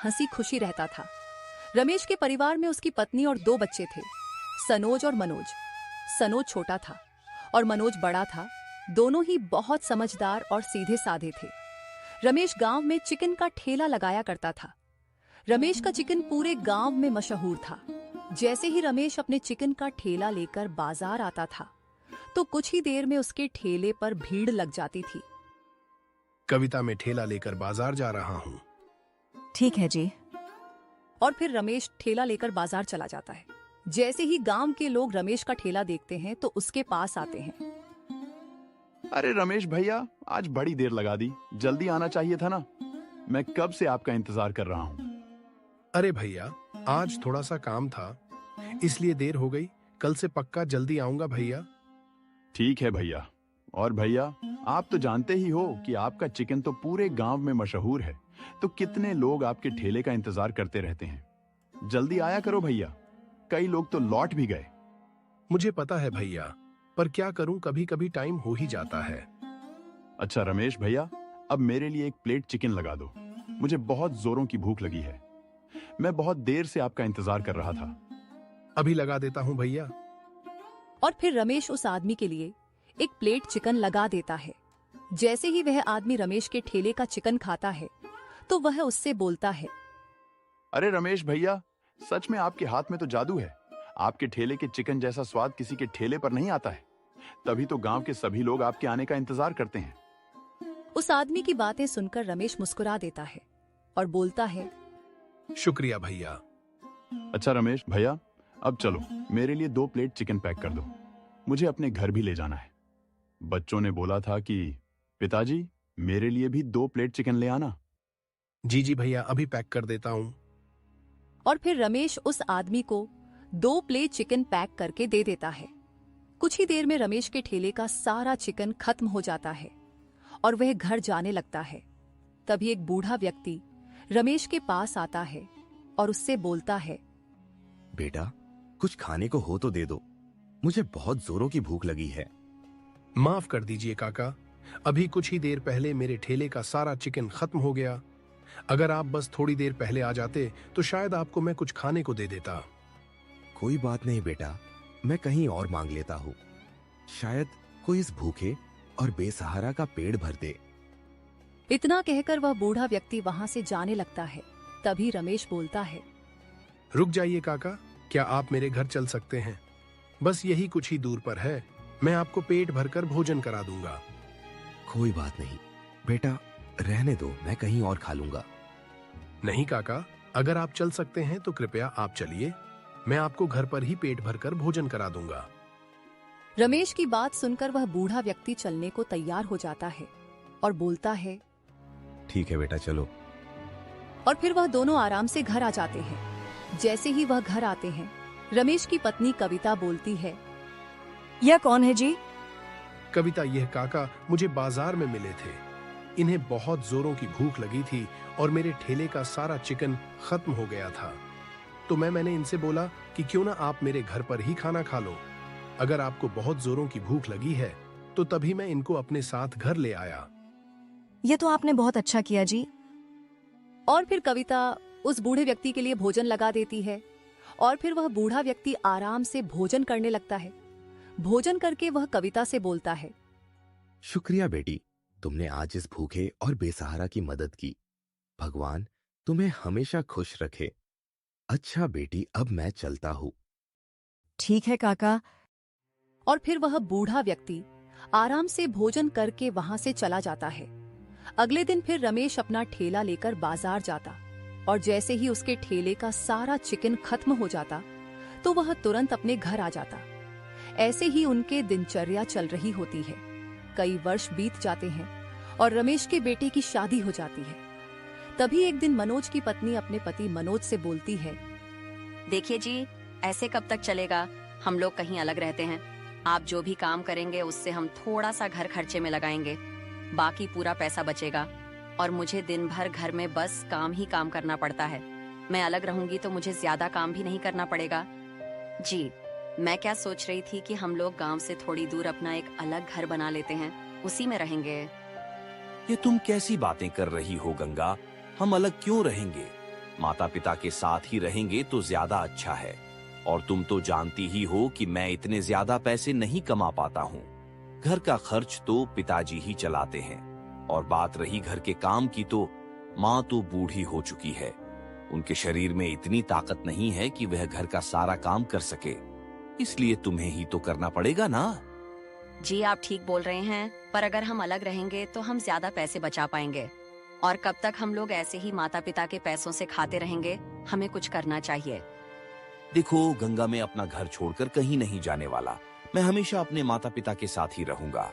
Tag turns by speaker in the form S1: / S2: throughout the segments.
S1: हंसी खुशी रहता था। रमेश के परिवार में उसकी पत्नी और 2 बच्चे थे, सनोज और मनोज। सनोज छोटा था और मनोज बड़ा था। दोनों ही बहुत समझदार और सीधे साधे थे। रमेश गांव में चिकन का ठेला लगाया करता था। रमेश का चिकन पूरे गांव में मशहूर था। जैसे ही रमेश अपने चिकन का ठेला लेकर बाजार आता था तो कुछ ही देर में उसके ठेले पर भीड़ लग जाती थी।
S2: कविता, मैं ठेला लेकर बाजार जा रहा हूँ।
S3: ठीक है जी।
S1: और फिर रमेश ठेला लेकर बाजार चला जाता है। जैसे ही गांव के लोग रमेश का ठेला देखते हैं तो उसके पास आते हैं।
S4: अरे रमेश भैया, आज बड़ी देर लगा दी, जल्दी आना चाहिए था ना। मैं कब से आपका इंतजार कर रहा हूँ।
S2: अरे भैया, आज थोड़ा सा काम था, इसलिए देर हो गई। कल से पक्का जल्दी आऊंगा भैया।
S4: ठीक है भैया। और भैया, आप तो जानते ही हो कि आपका चिकन तो पूरे गांव में मशहूर है, तो कितने लोग आपके ठेले का इंतजार करते रहते हैं। जल्दी आया करो भैया, कई लोग तो लौट भी गए।
S2: मुझे पता है भैया, पर क्या करूं, कभी कभी टाइम हो ही जाता है।
S4: अच्छा रमेश भैया, अब मेरे लिए एक प्लेट चिकन लगा दो। मुझे बहुत जोरों की भूख लगी है। मैं बहुत देर से आपका इंतजार कर रहा था।
S2: अभी लगा देता हूं भैया।
S1: और फिर रमेश उस आदमी के लिए एक प्लेट चिकन लगा देता है। जैसे ही वह आदमी रमेश के ठेले का चिकन खाता है तो वह उससे बोलता है,
S4: अरे रमेश भैया, सच में आपके हाथ में तो जादू है। आपके ठेले के चिकन जैसा स्वाद किसी के ठेले पर नहीं आता है। तभी तो गांव के सभी लोग आपके आने का इंतजार करते हैं।
S1: उस आदमी की बातें सुनकर रमेश मुस्कुरा देता है और बोलता है,
S2: शुक्रिया भैया।
S4: अच्छा रमेश भैया, अब चलो मेरे लिए 2 प्लेट चिकन पैक कर दो। मुझे अपने घर भी ले जाना है। बच्चों ने बोला था कि पिताजी, मेरे लिए भी 2 प्लेट चिकन ले आना।
S2: जी जी भैया, अभी पैक कर देता हूं।
S1: और फिर रमेश उस आदमी को 2 प्लेट चिकन पैक करके दे देता है। कुछ ही देर में रमेश के ठेले का सारा चिकन खत्म हो जाता है और वह घर जाने लगता है। तभी एक बूढ़ा व्यक्ति रमेश के पास आता है और उससे बोलता है,
S5: बेटा, कुछ खाने को हो तो दे दो, मुझे बहुत जोरों की भूख लगी है।
S2: माफ कर दीजिए काका, अभी कुछ ही देर पहले मेरे ठेले का सारा चिकन खत्म हो गया। अगर आप बस थोड़ी देर पहले आ जाते तो शायद आपको मैं कुछ खाने को दे देता।
S5: कोई बात नहीं बेटा, मैं कहीं और मांग लेता हूँ। शायद कोई इस भूखे और बेसहारा का पेट भर दे।
S1: इतना कहकर वह बूढ़ा व्यक्ति वहां से जाने लगता है। तभी रमेश बोलता है,
S2: रुक जाइए काका, क्या आप मेरे घर चल सकते हैं? बस यही कुछ ही दूर पर है, मैं आपको पेट भरकर भोजन करा दूंगा।
S5: कोई बात नहीं बेटा, रहने दो, मैं कहीं और खा लूंगा।
S2: नहीं काका, अगर आप चल सकते हैं तो कृपया आप चलिए, मैं आपको घर पर ही पेट भरकर भोजन करा दूंगा।
S1: रमेश की बात सुनकर वह बूढ़ा व्यक्ति चलने को तैयार हो जाता है और बोलता है,
S5: ठीक है बेटा, चलो।
S1: और फिर वह दोनों आराम से घर आ जाते हैं। जैसे ही वह घर आते हैं, रमेश की पत्नी कविता बोलती है,
S3: यह कौन है जी?
S2: कविता, यह काका मुझे बाजार में मिले थे। इन्हें बहुत जोरों की भूख लगी थी और मेरे ठेले का सारा चिकन खत्म हो गया था, तो मैंने इनसे बोला कि क्यों ना आप मेरे घर पर ही खाना खा लो। अगर आपको बहुत जोरों की भूख लगी है तो तभी मैं इनको अपने साथ घर ले आया।
S3: यह तो आपने बहुत अच्छा किया जी।
S1: और फिर कविता उस बूढ़े व्यक्ति के लिए भोजन लगा देती है और फिर वह बूढ़ा व्यक्ति आराम से भोजन करने लगता है। भोजन करके वह कविता से बोलता है,
S5: शुक्रिया बेटी, तुमने आज इस भूखे और बेसहारा की मदद की। भगवान तुम्हें हमेशा खुश रखे। अच्छा बेटी, अब मैं चलता हूँ।
S3: ठीक है काका।
S1: और फिर वह बूढ़ा व्यक्ति आराम से भोजन करके वहां से चला जाता है। अगले दिन फिर रमेश अपना ठेला लेकर बाजार जाता और जैसे ही उसके ठेले का सारा चिकन खत्म हो जाता तो वह तुरंत अपने घर आ जाता। ऐसे ही उनके दिनचर्या चल रही होती है। कई वर्ष बीत जाते हैं और रमेश के बेटे की शादी हो जाती है। तभी एक दिन मनोज की पत्नी अपने पति मनोज से बोलती है,
S6: देखिए जी, ऐसे कब तक चलेगा? हम लोग कहीं अलग रहते हैं। आप जो भी काम करेंगे उससे हम थोड़ा सा घर खर्चे में लगाएंगे, बाकी पूरा पैसा बचेगा। और मुझे दिन भर घर में बस काम ही काम करना पड़ता है। मैं अलग रहूंगी तो मुझे ज्यादा काम भी नहीं करना पड़ेगा। जी, मैं क्या सोच रही थी कि हम लोग गांव से थोड़ी दूर अपना एक अलग घर बना लेते हैं, उसी में रहेंगे।
S7: ये तुम कैसी बातें कर रही हो गंगा? हम अलग क्यों रहेंगे? माता पिता के साथ ही रहेंगे तो ज्यादा अच्छा है। और तुम तो जानती ही हो कि मैं इतने ज्यादा पैसे नहीं कमा पाता हूँ। घर का खर्च तो पिताजी ही चलाते हैं, और बात रही घर के काम की तो माँ तो बूढ़ी हो चुकी है। उनके शरीर में इतनी ताकत नहीं है कि वह घर का सारा काम कर सके, इसलिए तुम्हें ही तो करना पड़ेगा ना।
S6: जी आप ठीक बोल रहे हैं, पर अगर हम अलग रहेंगे तो हम ज्यादा पैसे बचा पाएंगे। और कब तक हम लोग ऐसे ही माता पिता के पैसों से खाते रहेंगे? हमें कुछ करना चाहिए।
S7: देखो, गंगा मैं अपना घर छोड़कर कहीं नहीं जाने वाला। मैं हमेशा अपने माता पिता के साथ ही रहूंगा।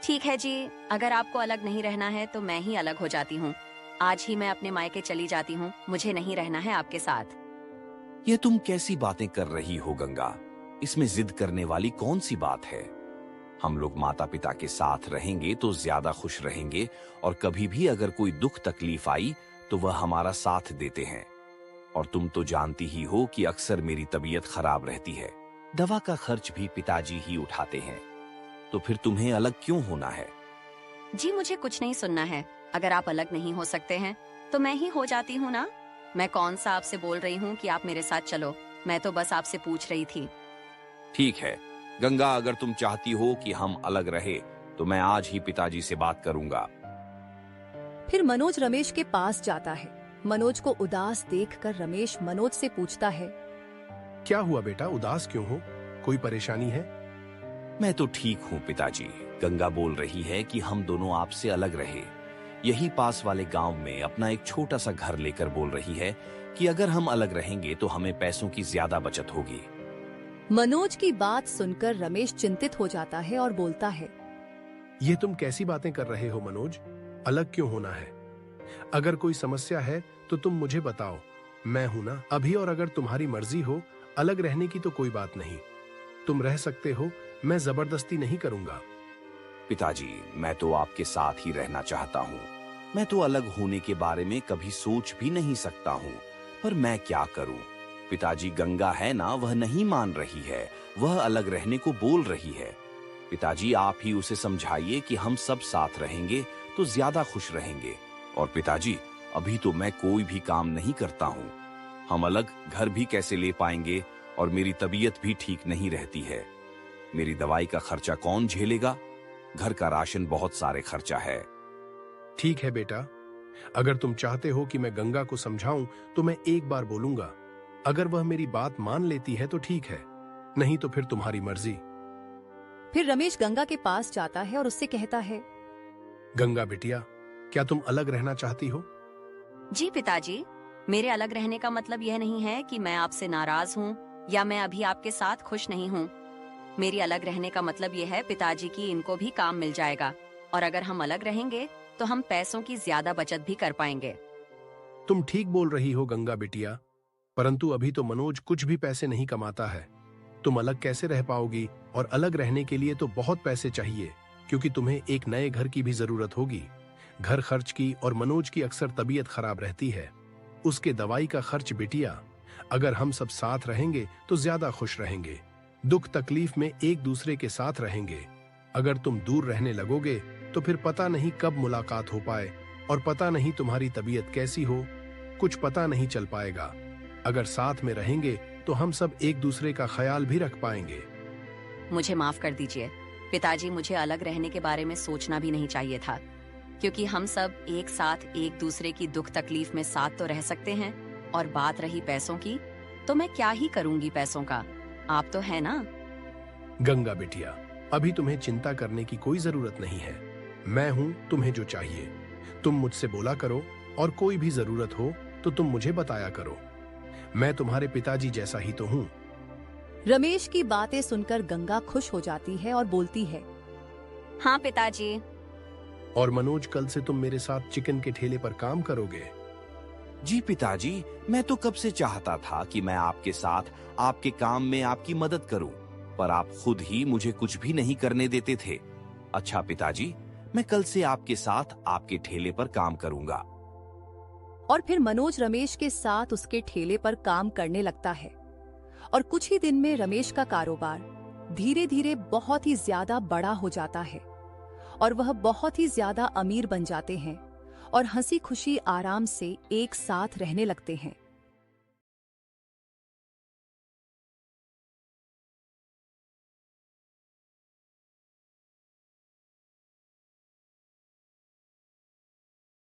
S6: ठीक है जी, अगर आपको अलग नहीं रहना है तो मैं ही अलग हो जाती हूँ। आज ही मैं अपने मायके चली जाती हूँ, मुझे नहीं रहना है आपके साथ।
S7: ये तुम कैसी बातें कर रही हो गंगा? इसमें जिद करने वाली कौन सी बात है? हम लोग माता पिता के साथ रहेंगे तो ज्यादा खुश रहेंगे, और कभी भी अगर कोई दुख तकलीफ आई तो वह हमारा साथ देते हैं। और तुम तो जानती ही हो कि अक्सर मेरी तबीयत खराब रहती है, दवा का खर्च भी पिताजी ही उठाते हैं। तो फिर तुम्हें अलग क्यों होना है?
S6: जी मुझे कुछ नहीं सुनना है। अगर आप अलग नहीं हो सकते हैं तो मैं ही हो जाती हूँ ना। मैं कौन सा आपसे बोल रही हूँ कि आप मेरे साथ चलो, मैं तो बस आपसे पूछ रही थी।
S7: ठीक है गंगा, अगर तुम चाहती हो कि हम अलग रहे तो मैं आज ही पिताजी से बात करूंगा।
S1: फिर मनोज रमेश के पास जाता है। मनोज को उदास देखकर रमेश मनोज से पूछता है,
S2: क्या हुआ बेटा, उदास क्यों हो? कोई परेशानी है?
S7: मैं तो ठीक हूँ पिताजी। गंगा बोल रही है कि हम दोनों आपसे अलग रहे। यही पास वाले गांव में अपना एक छोटा सा घर लेकर बोल रही है कि अगर हम अलग रहेंगे तो हमें पैसों की ज्यादा बचत होगी।
S1: मनोज की बात सुनकर रमेश चिंतित हो जाता है और बोलता है,
S2: ये तुम कैसी बातें कर रहे हो मनोज? अलग क्यों होना है? अगर कोई समस्या है तो तुम मुझे बताओ, मैं हूं ना अभी। और अगर तुम्हारी मर्जी हो अलग रहने की तो कोई बात नहीं, तुम रह सकते हो, मैं जबरदस्ती नहीं करूंगा।
S7: पिताजी, मैं तो आपके साथ ही रहना चाहता हूँ। मैं तो अलग होने के बारे में कभी सोच भी नहीं सकता हूँ, पर मैं क्या करूँ? पिताजी, गंगा है ना, वह नहीं मान रही है, वह अलग रहने को बोल रही है। पिताजी, आप ही उसे समझाइए कि हम सब साथ रहेंगे तो ज्यादा खुश रहेंगे। और पिताजी, अभी तो मैं कोई भी काम नहीं करता हूँ। हम अलग घर भी कैसे ले पाएंगे? और मेरी तबीयत भी ठीक नहीं रहती है। मेरी दवाई का खर्चा कौन झेलेगा? घर का राशन, बहुत सारे खर्चा है।
S2: ठीक है बेटा, अगर तुम चाहते हो कि मैं गंगा को समझाऊं तो मैं एक बार बोलूंगा। अगर वह मेरी बात मान लेती है तो ठीक है, नहीं तो फिर तुम्हारी मर्जी।
S1: फिर रमेश गंगा के पास जाता है और उससे कहता है,
S2: गंगा बिटिया, क्या तुम अलग रहना चाहती हो?
S6: जी पिताजी, मेरे अलग रहने का मतलब यह नहीं है कि मैं आपसे नाराज हूँ या मैं अभी आपके साथ खुश नहीं हूँ। मेरी अलग रहने का मतलब यह है पिताजी की इनको भी काम मिल जाएगा, और अगर हम अलग रहेंगे तो हम पैसों की ज्यादा बचत भी कर पाएंगे।
S2: तुम ठीक बोल रही हो गंगा बिटिया, परंतु अभी तो मनोज कुछ भी पैसे नहीं कमाता है। तुम अलग कैसे रह पाओगी? और अलग रहने के लिए तो बहुत पैसे चाहिए, क्योंकि तुम्हें एक नए घर की भी जरूरत होगी। घर खर्च की, और मनोज की अक्सर तबीयत खराब रहती है, उसके दवाई का खर्च। बिटिया, अगर हम सब साथ रहेंगे तो ज्यादा खुश रहेंगे, दुख तकलीफ में एक दूसरे के साथ रहेंगे। अगर तुम दूर रहने लगोगे तो फिर पता नहीं कब मुलाकात हो पाए, और पता नहीं तुम्हारी तबीयत कैसी हो, कुछ पता नहीं चल पाएगा। अगर साथ में रहेंगे तो हम सब एक दूसरे का ख्याल भी रख पाएंगे।
S6: मुझे माफ कर दीजिए पिताजी, मुझे अलग रहने के बारे में सोचना भी नहीं चाहिए था, क्योंकि हम सब एक साथ एक दूसरे की दुख तकलीफ में साथ तो रह सकते हैं। और बात रही पैसों की, तो मैं क्या ही करूंगी पैसों का, आप तो है ना।
S2: गंगा बिटिया, अभी तुम्हें चिंता करने की कोई जरूरत नहीं है। मैं हूं, तुम्हें जो चाहिए तुम मुझसे बोला करो, और कोई भी जरूरत हो तो तुम मुझे बताया करो। मैं तुम्हारे पिताजी जैसा ही तो हूं।
S1: रमेश की बातें सुनकर गंगा खुश हो जाती है और बोलती है,
S6: हाँ पिताजी।
S2: और मनोज, कल से तुम मेरे साथ चिकन के ठेले पर काम करोगे।
S7: जी पिताजी, मैं तो कब से चाहता था कि मैं आपके साथ आपके काम में आपकी मदद करूं, पर आप खुद ही मुझे कुछ भी नहीं करने देते थे। अच्छा पिताजी, मैं कल से आपके साथ आपके ठेले पर काम करूंगा।
S1: और फिर मनोज रमेश के साथ उसके ठेले पर काम करने लगता है। और कुछ ही दिन में रमेश का कारोबार धीरे धीरे बहुत ही ज्यादा बड़ा हो जाता है, और वह बहुत ही ज्यादा अमीर बन जाते हैं। और हंसी खुशी आराम से एक साथ रहने लगते हैं।